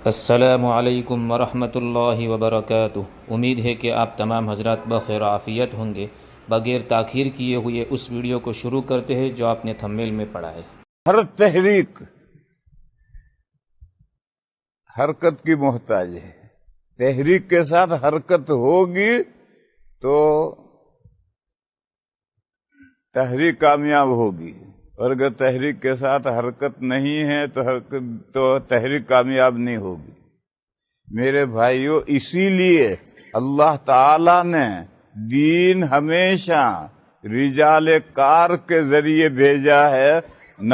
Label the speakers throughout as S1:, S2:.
S1: السلام علیکم ورحمۃ اللہ وبرکاتہ۔ امید ہے کہ آپ تمام حضرات بخیر و عافیت ہوں گے۔ بغیر تاخیر کیے ہوئے اس ویڈیو کو شروع کرتے ہیں جو آپ نے تھمبنیل میں پڑھا ہے۔
S2: ہر تحریک حرکت کی محتاج ہے۔ تحریک کے ساتھ حرکت ہوگی تو تحریک کامیاب ہوگی، اور اگر تحریک کے ساتھ حرکت نہیں ہے تو تحریک کامیاب نہیں ہوگی۔ میرے بھائیو، اسی لیے اللہ تعالی نے دین ہمیشہ رجال کار کے ذریعے بھیجا ہے،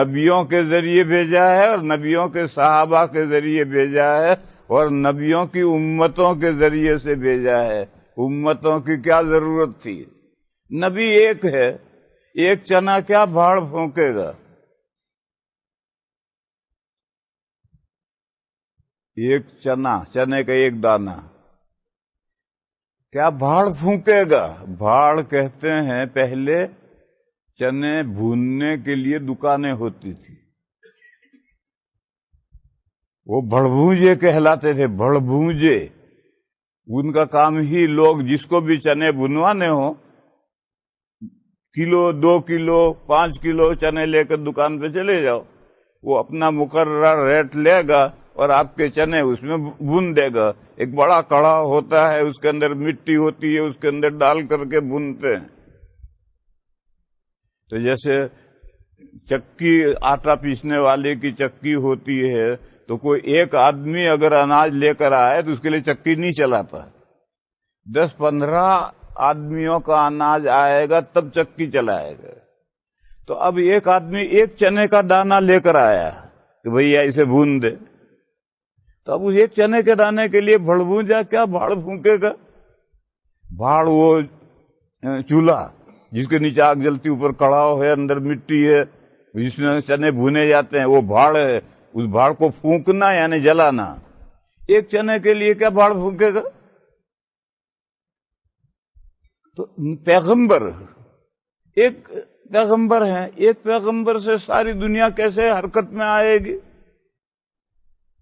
S2: نبیوں کے ذریعے بھیجا ہے، اور نبیوں کے صحابہ کے ذریعے بھیجا ہے، اور نبیوں کی امتوں کے ذریعے سے بھیجا ہے۔ امتوں کی کیا ضرورت تھی؟ نبی ایک ہے، ایک چنا کیا بھاڑ پھونکے گا؟ ایک چنے کا ایک دانہ کیا بھاڑ پھونکے گا؟ بھاڑ کہتے ہیں پہلے چنے بھوننے کے لیے دکانیں ہوتی تھی، وہ بھڑبھونجے کہلاتے تھے، بھڑبھونجے۔ ان کا کام ہی لوگ جس کو بھی چنے بنوانے ہوں، کلو 2 کلو 5 کلو چنے لے کر دکان پہ چلے جاؤ، وہ اپنا مقررہ ریٹ لے گا اور آپ کے چنے اس میں بھون دے گا۔ ایک بڑا کڑھا ہوتا ہے، اس کے اندر مٹی ہوتی ہے، اس کے اندر ڈال کر کے بھونتے ہیں۔ تو جیسے چکی، آٹا پیسنے والے کی چکی ہوتی ہے، تو کوئی ایک آدمی اگر اناج لے کر آئے تو اس کے لیے چکی نہیں چلاتا، 10-15 آدمیوں کا اناج آئے گا تب چکی چلائے گا۔ تو اب ایک آدمی ایک چنے کا دانہ لے کر آیا کہ بھئی اسے بھون دے، تو اب اس ایک چنے کے دانے کے لیے بھڑبھونجا کیا بھاڑ پھونکے گا؟ بھاڑ وہ چولہا جس کے نیچے آگ جلتی، اوپر کڑاؤ ہے، اندر مٹی ہے، جس میں چنے بھونے جاتے ہیں، وہ بھاڑ ہے۔ اس بھاڑ کو پھونکنا یعنی جلانا۔ ایک چنے کے لیے کیا بھاڑ پھونکے گا؟ تو پیغمبر ایک پیغمبر ہیں، ایک پیغمبر سے ساری دنیا کیسے حرکت میں آئے گی؟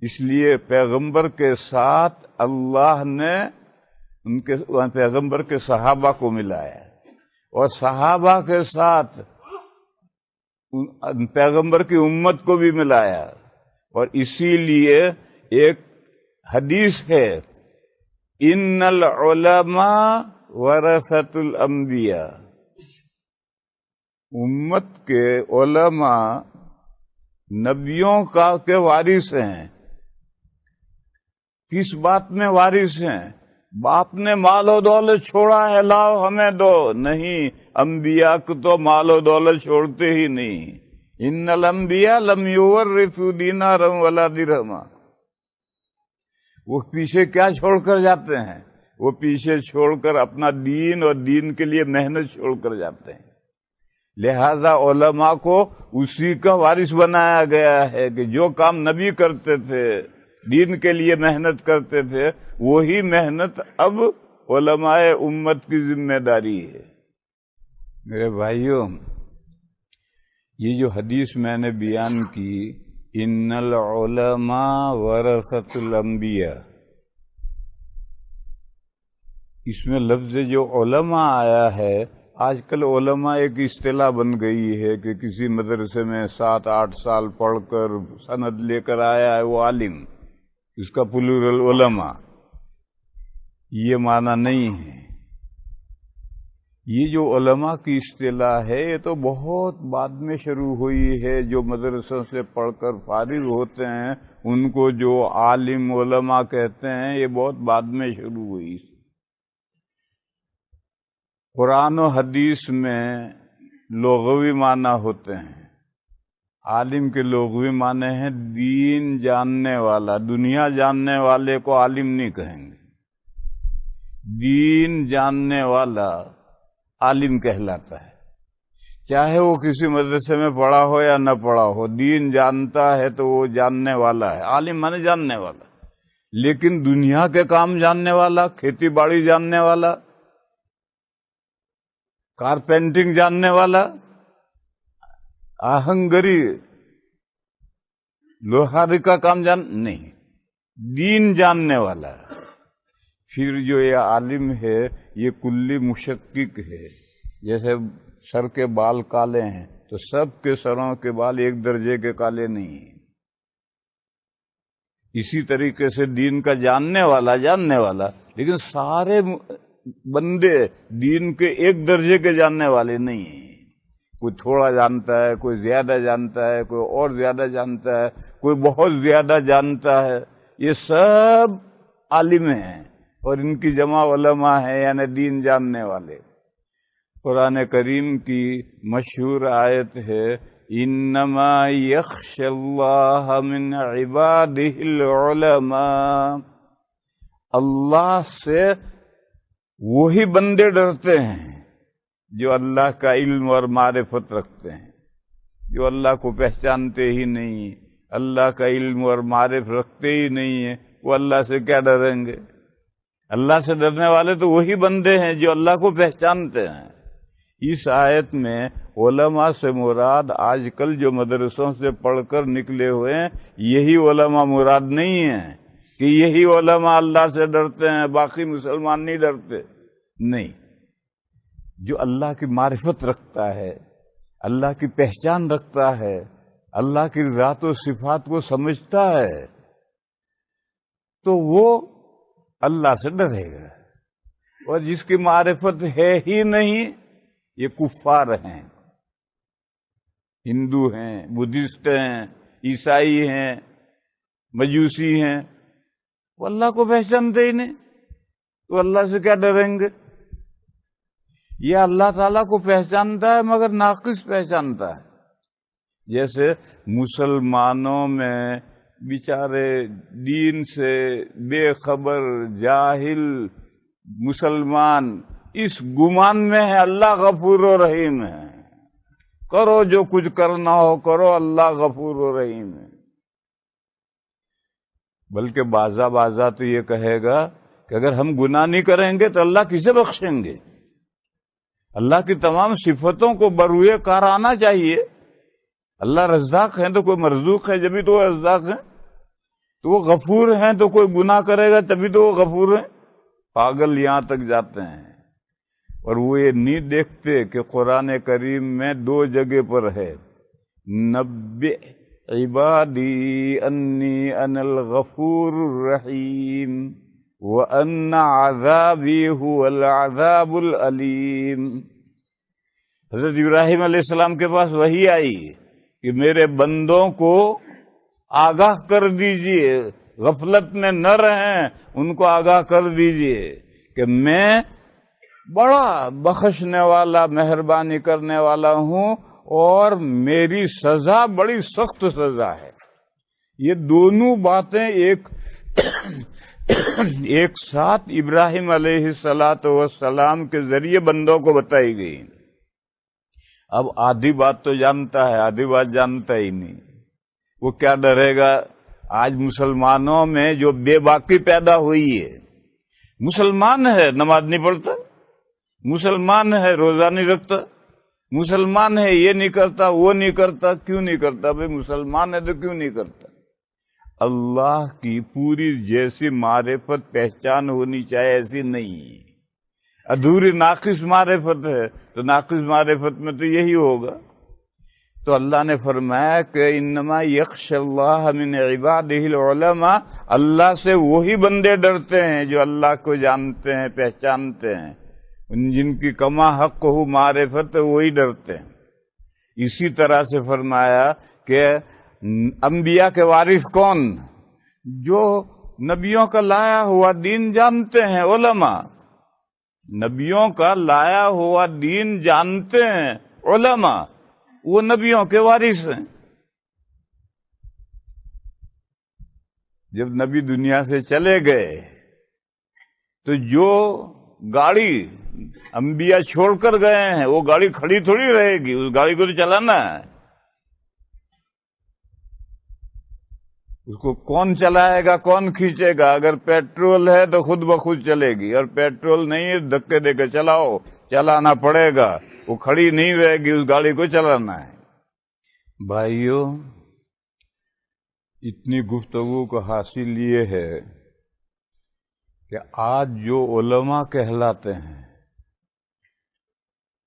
S2: اس لیے پیغمبر کے ساتھ اللہ نے ان کے پیغمبر کے صحابہ کو ملایا، اور صحابہ کے ساتھ پیغمبر کی امت کو بھی ملایا۔ اور اسی لیے ایک حدیث ہے، ان العلماء ورثۃ الانبیاء، امت کے علماء نبیوں کے وارث ہیں۔ کس بات میں وارث ہیں؟ باپ نے مال و دولت چھوڑا ہے، لاؤ ہمیں دو، نہیں، انبیاء کو تو مال و دولت چھوڑتے ہی نہیں۔ ان الانبیاء لم یورثوا دینارا ولا درہما، وہ پیچھے کیا چھوڑ کر جاتے ہیں؟ وہ پیچھے چھوڑ کر اپنا دین اور دین کے لیے محنت چھوڑ کر جاتے ہیں۔ لہذا علماء کو اسی کا وارث بنایا گیا ہے کہ جو کام نبی کرتے تھے، دین کے لیے محنت کرتے تھے، وہی محنت اب علماء امت کی ذمہ داری ہے۔ میرے بھائیوں، یہ جو حدیث میں نے بیان کی، ان العلماء ورثۃ الانبیاء، اس میں لفظ جو علماء آیا ہے، آج کل علماء ایک اصطلاح بن گئی ہے کہ کسی مدرسے میں 7-8 سال پڑھ کر سند لے کر آیا ہے وہ عالم، اس کا پلورل علماء۔ یہ معنی نہیں ہے۔ یہ جو علماء کی اصطلاح ہے، یہ تو بہت بعد میں شروع ہوئی ہے۔ جو مدرسوں سے پڑھ کر فارغ ہوتے ہیں ان کو جو عالم علماء کہتے ہیں، یہ بہت بعد میں شروع ہوئی۔ قرآن و حدیث میں لغوی معنی ہوتے ہیں۔ عالم کے لغوی معنی ہیں دین جاننے والا۔ دنیا جاننے والے کو عالم نہیں کہیں گے، دین جاننے والا عالم کہلاتا ہے۔ چاہے وہ کسی مدرسے میں پڑھا ہو یا نہ پڑھا ہو، دین جانتا ہے تو وہ جاننے والا ہے۔ عالم مانے جاننے والا۔ لیکن دنیا کے کام جاننے والا، کھیتی باڑی جاننے والا، کارپینٹنگ جاننے والا، آہنگری لوہاری کا کام نہیں، دین جاننے والا. پھر جو یہ عالم ہے یہ کلی مشکک ہے. جیسے سر کے بال کالے ہیں تو سب کے سروں کے بال ایک درجے کے کالے نہیں ہیں. اسی طریقے سے دین کا جاننے والا لیکن سارے بندے دین کے ایک درجے کے جاننے والے نہیں ہیں. کوئی تھوڑا جانتا ہے، کوئی زیادہ جانتا ہے، کوئی اور زیادہ جانتا ہے، کوئی بہت زیادہ جانتا ہے. یہ سب عالم ہیں اور ان کی جمع علماء ہیں، یعنی دین جاننے والے. قرآن کریم کی مشہور آیت ہے انما یخشی اللہ من عبادہ العلماء. اللہ سے وہی بندے ڈرتے ہیں جو اللہ کا علم اور معرفت رکھتے ہیں. جو اللہ کو پہچانتے ہی نہیں، اللہ کا علم اور معرفت رکھتے ہی نہیں ہیں، وہ اللہ سے کیا ڈریں گے؟ اللہ سے ڈرنے والے تو وہی بندے ہیں جو اللہ کو پہچانتے ہیں. اس آیت میں علماء سے مراد آج کل جو مدرسوں سے پڑھ کر نکلے ہوئے ہیں یہی علماء مراد نہیں ہیں کہ یہی علماء اللہ سے ڈرتے ہیں، باقی مسلمان نہیں ڈرتے. نہیں، جو اللہ کی معرفت رکھتا ہے، اللہ کی پہچان رکھتا ہے، اللہ کی ذات و صفات کو سمجھتا ہے تو وہ اللہ سے ڈرے گا. اور جس کی معرفت ہے ہی نہیں، یہ کفار ہیں، ہندو ہیں، بدھسٹ ہیں، عیسائی ہیں، مجوسی ہیں، وہ اللہ کو پہچانتے ہی نہیں تو اللہ سے کیا ڈریں گے؟ یہ اللہ تعالیٰ کو پہچانتا ہے مگر ناقص پہچانتا ہے. جیسے مسلمانوں میں بیچارے دین سے بے خبر جاہل مسلمان اس گمان میں ہے اللہ غفور و رحیم ہے، کرو جو کچھ کرنا ہو کرو، اللہ غفور و رحیم ہے. بلکہ بازا تو یہ کہے گا کہ اگر ہم گناہ نہیں کریں گے تو اللہ کسے بخشیں گے؟ اللہ کی تمام صفتوں کو بروئے کار آنا چاہیے. اللہ رزاق ہیں تو کوئی مرزوق ہے جبھی تو وہ رزاق ہیں، تو وہ غفور ہیں تو کوئی گناہ کرے گا تبھی تو وہ غفور ہیں. پاگل یہاں تک جاتے ہیں اور وہ یہ نہیں دیکھتے کہ قرآن کریم میں 2 جگہ پر ہے نبئ عبادی انی انا الغفور الرحیم وَأَنَّ عَذَابِي هُوَ الْعَذَابُ الْأَلِيمُ. حضرت ابراہیم علیہ السلام کے پاس وحی آئی کہ میرے بندوں کو آگاہ کر دیجئے، غفلت میں نہ رہیں، ان کو آگاہ کر دیجئے کہ میں بڑا بخشنے والا، مہربانی کرنے والا ہوں اور میری سزا بڑی سخت سزا ہے. یہ دونوں باتیں ایک ساتھ ابراہیم علیہ السلام کے ذریعے بندوں کو بتائی گئی. اب آدھی بات تو جانتا ہے، آدھی بات جانتا ہی نہیں. وہ کیا ڈرے گا؟ آج مسلمانوں میں جو بے باکی پیدا ہوئی ہے، مسلمان ہے نماز نہیں پڑھتا، مسلمان ہے روزہ نہیں رکھتا، مسلمان ہے یہ نہیں کرتا وہ نہیں کرتا. کیوں نہیں کرتا بھئی؟ مسلمان ہے تو کیوں نہیں کرتا؟ اللہ کی پوری جیسی معرفت پہچان ہونی چاہیے ایسی نہیں، ادھوری ناقص معرفت ہے تو ناقص معرفت میں تو یہی ہوگا. تو اللہ نے فرمایا کہ انما یخشی اللہ من عبادہ العلماء. اللہ سے وہی بندے ڈرتے ہیں جو اللہ کو جانتے ہیں، پہچانتے ہیں، جن کی کما حق ہو معرفت وہی ڈرتے ہیں. اسی طرح سے فرمایا کہ انبیاء کے وارث کون؟ جو نبیوں کا لایا ہوا دین جانتے ہیں، علماء. نبیوں کا لایا ہوا دین جانتے ہیں علماء، وہ نبیوں کے وارث ہیں. جب نبی دنیا سے چلے گئے تو جو گاڑی انبیاء چھوڑ کر گئے ہیں وہ گاڑی کھڑی تھوڑی رہے گی، اس گاڑی کو تو چلانا ہے. اس کو کون چلائے گا، کون کھینچے گا؟ اگر پیٹرول ہے تو خود بخود چلے گی، اور پیٹرول نہیں ہے دھکے دے کے چلاؤ، چلانا پڑے گا، وہ کھڑی نہیں رہے گی، اس گاڑی کو چلانا ہے. بھائیو، اتنی گفتگو کا حاصل یہ ہے کہ آج جو علماء کہلاتے ہیں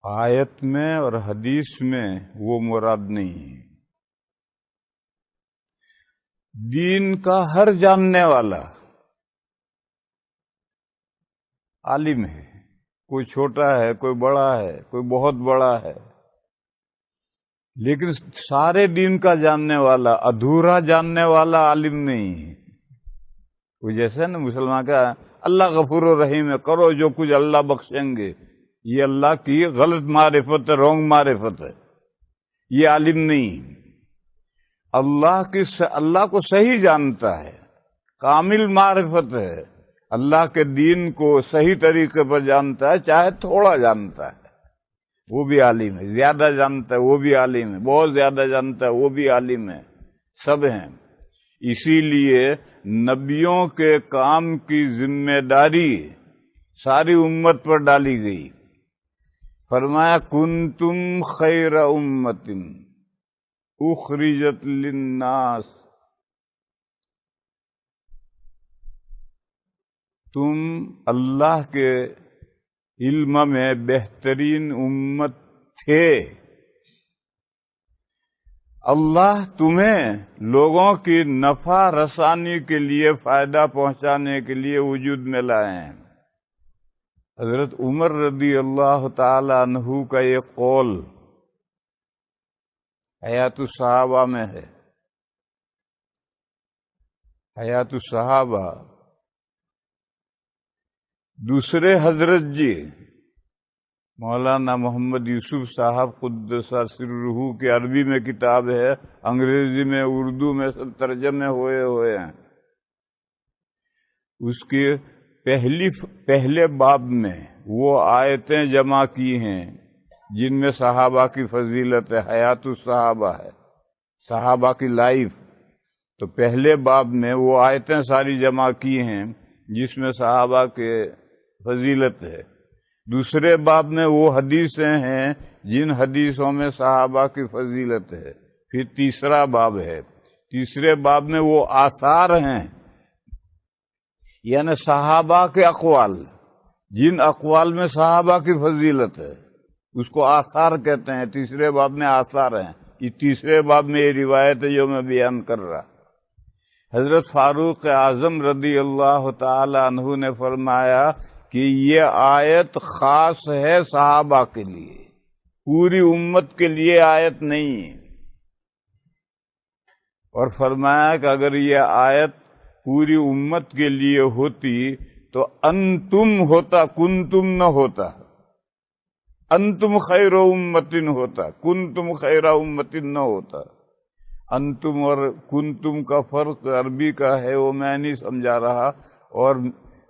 S2: آیت میں اور حدیث میں وہ مراد نہیں ہے۔ دین کا ہر جاننے والا عالم ہے، کوئی چھوٹا ہے، کوئی بڑا ہے، کوئی بہت بڑا ہے، لیکن سارے دین کا جاننے والا، ادھورا جاننے والا عالم نہیں ہے۔ وہ جیسے نا مسلمان کا اللہ غفور الرحیم ہے، کرو جو کچھ اللہ بخشیں گے، یہ اللہ کی غلط معرفت ہے، رونگ معرفت ہے، یہ عالم نہیں۔ اللہ کو صحیح جانتا ہے، کامل معرفت ہے، اللہ کے دین کو صحیح طریقے پر جانتا ہے، چاہے تھوڑا جانتا ہے وہ بھی عالم ہے، زیادہ جانتا ہے وہ بھی عالم ہے، بہت زیادہ جانتا ہے وہ بھی عالم ہے، سب ہیں۔ اسی لیے نبیوں کے کام کی ذمہ داری ساری امت پر ڈالی گئی۔ فرمایا کنتم خیر امت اخرجت للناس، تم اللہ کے علم میں بہترین امت تھے۔ اللہ تمہیں لوگوں کی نفع رسانی کے لیے، فائدہ پہنچانے کے لیے وجود میں لائے ہیں۔ حضرت عمر رضی اللہ تعالی عنہ کا یہ قول حیات الصحابہ میں ہے۔ حیات الصحابہ دوسرے حضرت جی مولانا محمد یوسف صاحب قدس سرہ کی عربی میں کتاب ہے، انگریزی میں، اردو میں سب ترجمے ہوئے ہیں۔ اس کے پہلے باب میں وہ آیتیں جمع کی ہیں جن میں صحابہ کی فضیلت ہے، حیات الصحابہ ہے، صحابہ کی لائف۔ تو پہلے باب میں وہ آیتیں ساری جمع کی ہیں جس میں صحابہ کے فضیلت ہے۔ دوسرے باب میں وہ حدیثیں ہیں جن حدیثوں میں صحابہ کی فضیلت ہے۔ پھر تیسرا باب ہے، تیسرے باب میں وہ آثار ہیں، یعنی صحابہ کے اقوال، جن اقوال میں صحابہ کی فضیلت ہے اس کو آثار کہتے ہیں۔ تیسرے باب میں آثار ہیں، یہ تیسرے باب میں یہ روایت ہے جو میں بیان کر رہا۔ حضرت فاروق اعظم رضی اللہ تعالی عنہ نے فرمایا کہ یہ آیت خاص ہے صحابہ کے لیے، پوری امت کے لیے آیت نہیں ہے۔ اور فرمایا کہ اگر یہ آیت پوری امت کے لیے ہوتی تو انتم ہوتا، کنتم نہ ہوتا، انتم خیر امت ہوتا، کنتم خیر امت نہ ہوتا۔ انتم اور کنتم کا فرق عربی کا ہے، وہ میں نہیں سمجھا رہا، اور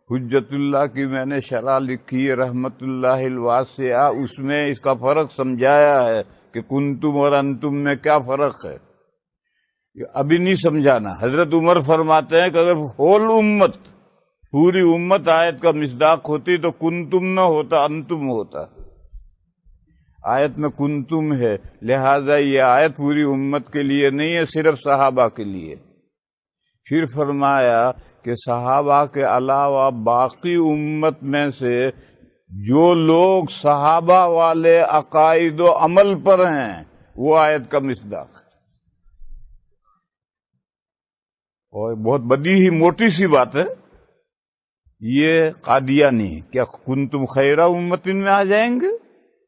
S2: حجت اللہ کی میں نے شرح لکھی ہے رحمت اللہ الواسعہ، اس میں اس کا فرق سمجھایا ہے کہ کنتم اور انتم میں کیا فرق ہے، ابھی نہیں سمجھانا۔ حضرت عمر فرماتے ہیں کہ اگر ہول امت، پوری امت آیت کا مصداق ہوتی تو کنتم نہ ہوتا، انتم ہوتا۔ آیت میں کنتم ہے، لہذا یہ آیت پوری امت کے لیے نہیں ہے، صرف صحابہ کے لیے۔ پھر فرمایا کہ صحابہ کے علاوہ باقی امت میں سے جو لوگ صحابہ والے عقائد و عمل پر ہیں وہ آیت کا مصداق ہے۔ اور بہت بڑی ہی موٹی سی بات ہے، یہ قادیانی کیا کنتم خیر امت میں آ جائیں گے؟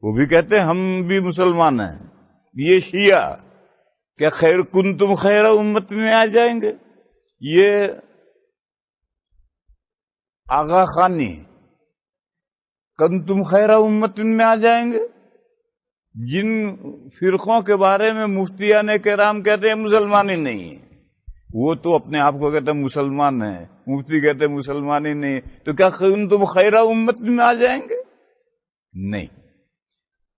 S2: وہ بھی کہتے ہیں ہم بھی مسلمان ہیں۔ یہ شیعہ کیا خیر کنتم خیر امت میں آ جائیں گے؟ یہ آغا خانی کنتم خیر امت میں آ جائیں گے؟ جن فرقوں کے بارے میں مفتیان کرام کہتے ہیں مسلمان ہی نہیں ہیں، وہ تو اپنے آپ کو کہتے ہیں مسلمان ہیں، مفتی کہتے ہیں مسلمان ہی نہیں، تو کیا کنتم خیر امت میں آ جائیں گے؟ نہیں،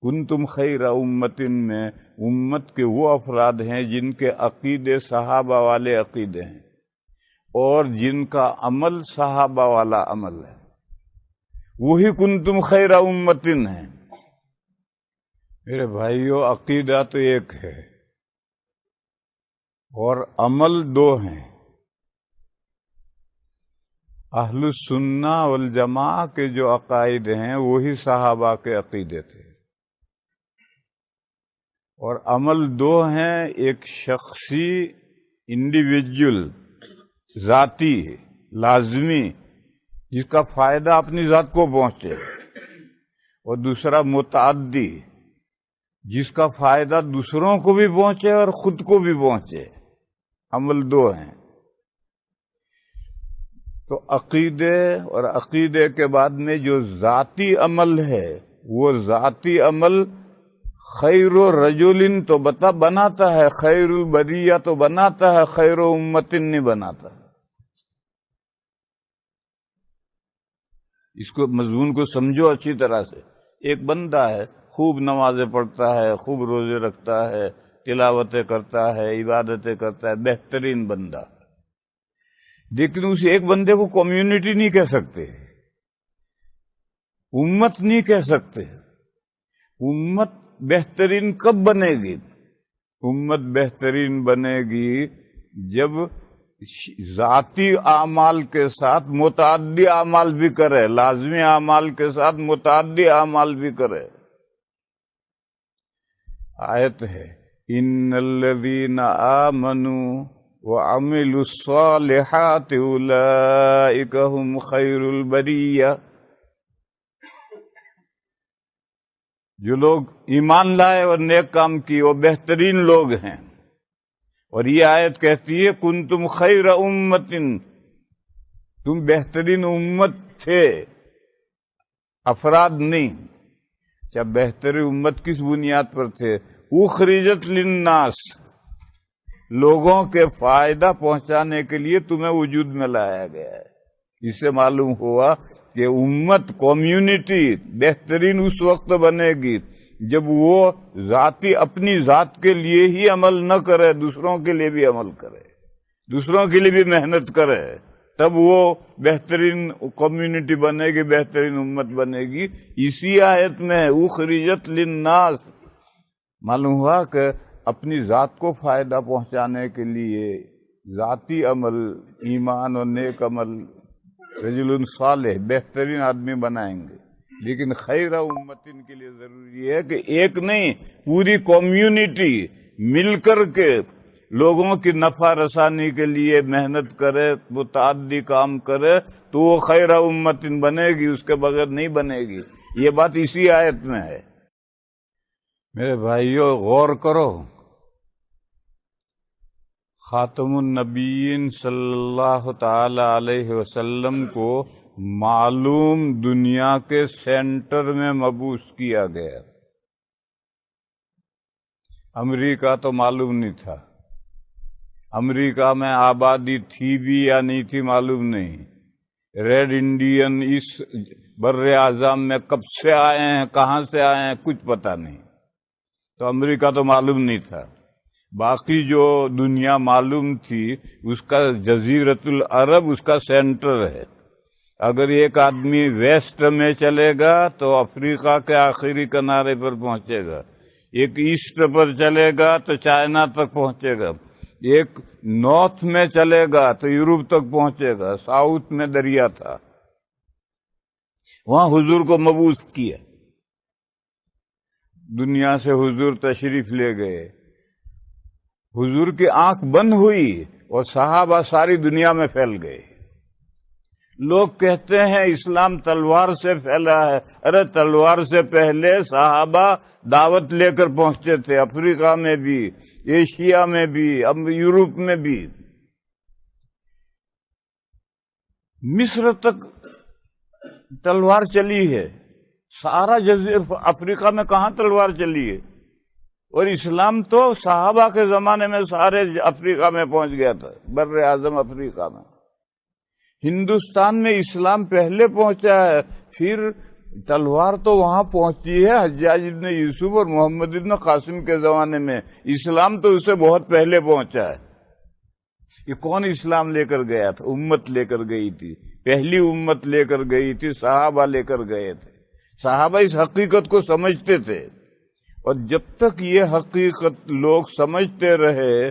S2: کنتم خیر امت میں امت کے وہ افراد ہیں جن کے عقیدے صحابہ والے عقیدے ہیں اور جن کا عمل صحابہ والا عمل ہے، وہی کنتم خیر امت ہیں۔ میرے بھائیو، عقیدہ تو ایک ہے اور عمل دو ہیں۔ اہل السنہ والجماع کے جو عقائد ہیں وہی صحابہ کے عقیدے تھے، اور عمل دو ہیں، ایک شخصی انڈیویجول ذاتی لازمی جس کا فائدہ اپنی ذات کو پہنچے، اور دوسرا متعدی جس کا فائدہ دوسروں کو بھی پہنچے اور خود کو بھی پہنچے۔ عمل دو ہیں۔ تو عقیدے اور عقیدے کے بعد میں جو ذاتی عمل ہے، وہ ذاتی عمل خیر رجل تو بناتا ہے، خیر البریہ تو بناتا ہے، خیر امت نہیں بناتا۔ اس کو مضمون کو سمجھو اچھی طرح سے۔ ایک بندہ ہے، خوب نمازیں پڑھتا ہے، خوب روزے رکھتا ہے، تلاوتیں کرتا ہے، عبادتیں کرتا ہے، بہترین بندہ، لیکن اس ایک بندے کو کمیونٹی نہیں کہہ سکتے، امت نہیں کہہ سکتے۔ امت بہترین کب بنے گی؟ امت بہترین بنے گی جب ذاتی اعمال کے ساتھ متعدی اعمال بھی کرے، لازمی اعمال کے ساتھ متعدی اعمال بھی کرے۔ آیت ہے ان الذین آمنوا وعملوا الصالحات اولئک هم خیر البریہ۔ جو لوگ ایمان لائے اور نیک کام کیے وہ بہترین لوگ ہیں۔ اور یہ آیت کہتی ہے کنتم خیر امت، تم بہترین امت تھے، افراد نہیں۔ اچھا، بہترین امت کس بنیاد پر تھے؟ اخرجت للناس، لوگوں کے فائدہ پہنچانے کے لیے تمہیں وجود میں لایا گیا ہے۔ اس سے معلوم ہوا کہ امت، کمیونٹی بہترین اس وقت بنے گی جب وہ ذاتی اپنی ذات کے لیے ہی عمل نہ کرے، دوسروں کے لیے بھی عمل کرے، دوسروں کے لیے بھی محنت کرے، تب وہ بہترین کمیونٹی بنے گی، بہترین امت بنے گی۔ اسی آیت میں اخرجت للناس معلوم ہوا کہ اپنی ذات کو فائدہ پہنچانے کے لیے ذاتی عمل، ایمان اور نیک عمل رجل صالح بہترین آدمی بنائیں گے، لیکن خیر امتن کے لیے ضروری ہے کہ ایک نہیں، پوری کمیونٹی مل کر کے لوگوں کی نفع رسانی کے لیے محنت کرے، متعدی کام کرے، تو وہ خیر امتن بنے گی، اس کے بغیر نہیں بنے گی۔ یہ بات اسی آیت میں ہے۔ میرے بھائیو غور کرو، خاتم النبیین صلی اللہ تعالی علیہ وسلم کو معلوم دنیا کے سینٹر میں مبعوث کیا گیا۔ امریکہ تو معلوم نہیں تھا، امریکہ میں آبادی تھی بھی یا نہیں تھی معلوم نہیں، ریڈ انڈین اس بر اعظم میں کب سے آئے ہیں، کہاں سے آئے ہیں، کچھ پتہ نہیں۔ تو امریکہ تو معلوم نہیں تھا۔ باقی جو دنیا معلوم تھی اس کا جزیرۃ العرب اس کا سینٹر ہے۔ اگر ایک آدمی ویسٹ میں چلے گا تو افریقہ کے آخری کنارے پر پہنچے گا، ایک ایسٹ پر چلے گا تو چائنا تک پہنچے گا، ایک نارتھ میں چلے گا تو یورپ تک پہنچے گا، ساؤتھ میں دریا تھا، وہاں حضور کو مبعوث کیا، دنیا سے حضور تشریف لے گئے، حضور کی آنکھ بند ہوئی اور صحابہ ساری دنیا میں پھیل گئے۔ لوگ کہتے ہیں اسلام تلوار سے پھیلا ہے، ارے تلوار سے پہلے صحابہ دعوت لے کر پہنچتے تھے، افریقہ میں بھی، ایشیا میں بھی، یورپ میں بھی، مصر تک تلوار چلی ہے، سارا افریقہ میں کہاں تلوار چلی ہے؟ اور اسلام تو صحابہ کے زمانے میں سارے افریقہ میں پہنچ گیا تھا، بر اعظم افریقہ میں۔ ہندوستان میں اسلام پہلے پہنچا ہے، پھر تلوار تو وہاں پہنچی ہے حجاج ابن یوسف اور محمد ابن قاسم کے زمانے میں، اسلام تو اسے بہت پہلے پہنچا ہے۔ یہ کون اسلام لے کر گیا تھا؟ امت لے کر گئی تھی، پہلی امت لے کر گئی تھی، صحابہ لے کر گئے تھے۔ صحابہ اس حقیقت کو سمجھتے تھے، اور جب تک یہ حقیقت لوگ سمجھتے رہے